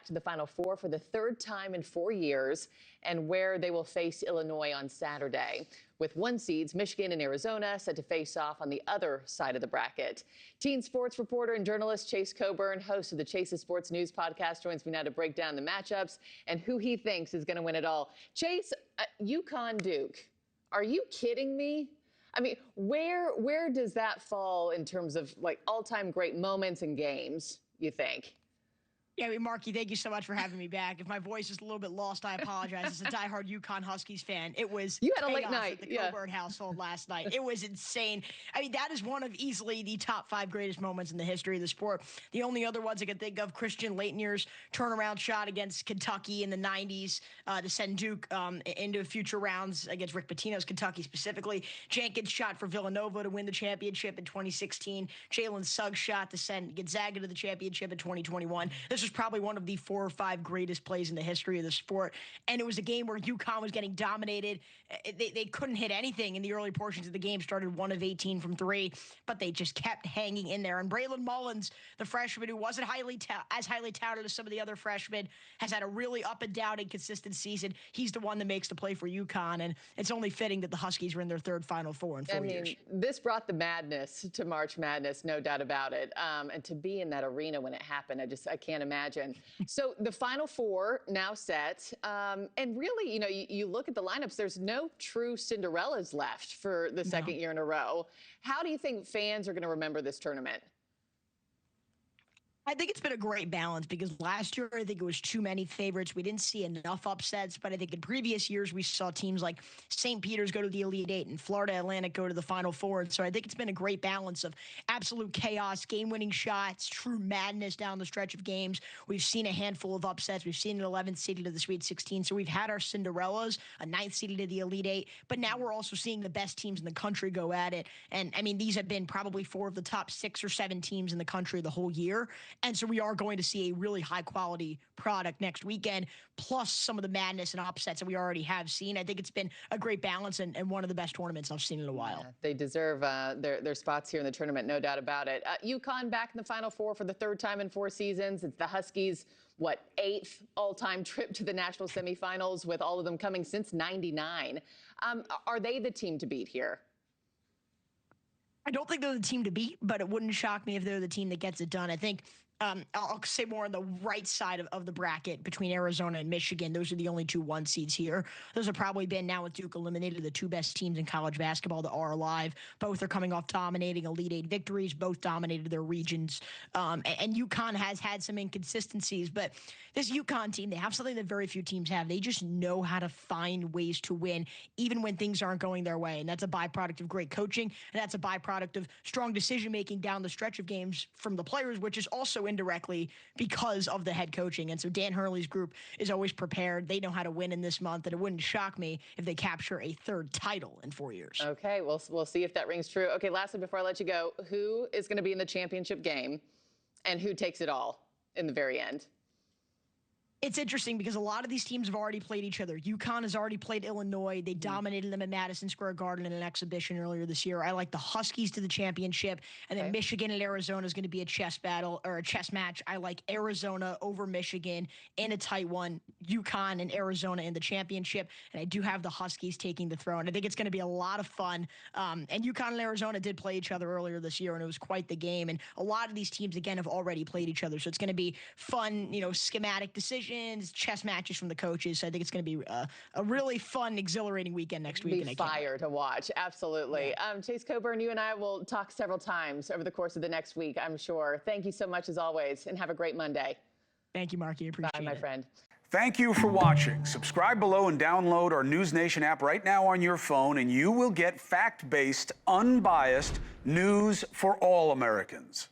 back to the Final Four for the third time in 4 years, and where they will face Illinois on Saturday, with one seeds Michigan and Arizona set to face off on the other side of the bracket. Teen sports reporter and journalist Chase Coburn, host of the Chase's Sports News podcast, joins me now to break down the matchups and who he thinks is going to win it all. Chase, UConn Duke, are you kidding me? I mean, where does that fall in terms of like all-time great moments and games, you think? Yeah, I mean, Markie, thank you so much for having me back. If my voice is a little bit lost, I apologize. As a diehard UConn Huskies fan, it was you had a late night at the Coburn household last night. It was insane. I mean, that is one of easily the top 5 greatest moments in the history of the sport. The only other ones I can think of, Christian Laettner's turnaround shot against Kentucky in the 90s to send Duke into future rounds against Rick Pitino's Kentucky specifically. Jenkins' shot for Villanova to win the championship in 2016. Jalen Suggs' shot to send Gonzaga to the championship in 2021. This was probably one of the 4 or 5 greatest plays in the history of the sport. And it was a game where UConn was getting dominated. They couldn't hit anything in the early portions of the game, started 1 of 18 from 3, but they just kept hanging in there. And Braylon Mullins, the freshman who wasn't as highly touted as some of the other freshmen, has had a really up and down inconsistent season. He's the one that makes the play for UConn. And it's only fitting that the Huskies were in their 3rd Final Four in 4 years. This brought the madness to March Madness, no doubt about it. And to be in that arena when it happened, I can't imagine. So the Final Four now set, and really, you know, you look at the lineups, there's no true Cinderellas left for the second year in a row. How do you think fans are going to remember this tournament? I think it's been a great balance because last year, I think it was too many favorites. We didn't see enough upsets, but I think in previous years, we saw teams like St. Peter's go to the Elite Eight and Florida Atlantic go to the Final Four. And so I think it's been a great balance of absolute chaos, game-winning shots, true madness down the stretch of games. We've seen a handful of upsets. We've seen an 11th seeded to the Sweet 16. So we've had our Cinderellas, a 9th seeded to the Elite Eight, but now we're also seeing the best teams in the country go at it. And I mean, these have been probably 4 of the top 6 or 7 teams in the country the whole year. And so we are going to see a really high-quality product next weekend, plus some of the madness and upsets that we already have seen. I think it's been a great balance and one of the best tournaments I've seen in a while. Yeah, they deserve their spots here in the tournament, no doubt about it. UConn back in the Final Four for the 3rd time in 4 seasons. It's the Huskies' 8th all-time trip to the national semifinals, with all of them coming since '99. Are they the team to beat here? I don't think they're the team to beat, but it wouldn't shock me if they're the team that gets it done. I think I'll say more on the right side of the bracket between Arizona and Michigan. Those are the only 2 1 seeds here. Those have probably been, now with Duke eliminated, the 2 best teams in college basketball that are alive. Both are coming off dominating Elite Eight victories. Both dominated their regions. And UConn has had some inconsistencies, but this UConn team, they have something that very few teams have. They just know how to find ways to win, even when things aren't going their way. And that's a byproduct of great coaching, and that's a byproduct of strong decision-making down the stretch of games from the players, which is also indirectly because of the head coaching. And so Dan Hurley's group is always prepared. They know how to win in this month, and it wouldn't shock me if they capture a 3rd title in 4 years. Okay, we'll see if that rings true. Okay, lastly, before I let you go, who is going to be in the championship game and who takes it all in the very end? It's interesting because a lot of these teams have already played each other. UConn has already played Illinois. They dominated them at Madison Square Garden in an exhibition earlier this year. I like the Huskies to the championship, and then Michigan and Arizona is going to be a chess battle or a chess match. I like Arizona over Michigan in a tight one, UConn and Arizona in the championship, and I do have the Huskies taking the throne. I think it's going to be a lot of fun. And UConn and Arizona did play each other earlier this year, and it was quite the game. And a lot of these teams, again, have already played each other, so it's going to be fun, schematic decisions, chess matches from the coaches. So I think it's going to be a really fun, exhilarating weekend next week. Be fire to watch. Absolutely. Yeah. Chase Coburn, you and I will talk several times over the course of the next week, I'm sure. Thank you so much as always, and have a great Monday. Thank you, Markie. Appreciate it. Bye, my friend. Thank you for watching. Subscribe below and download our NewsNation app right now on your phone, and you will get fact-based, unbiased news for all Americans.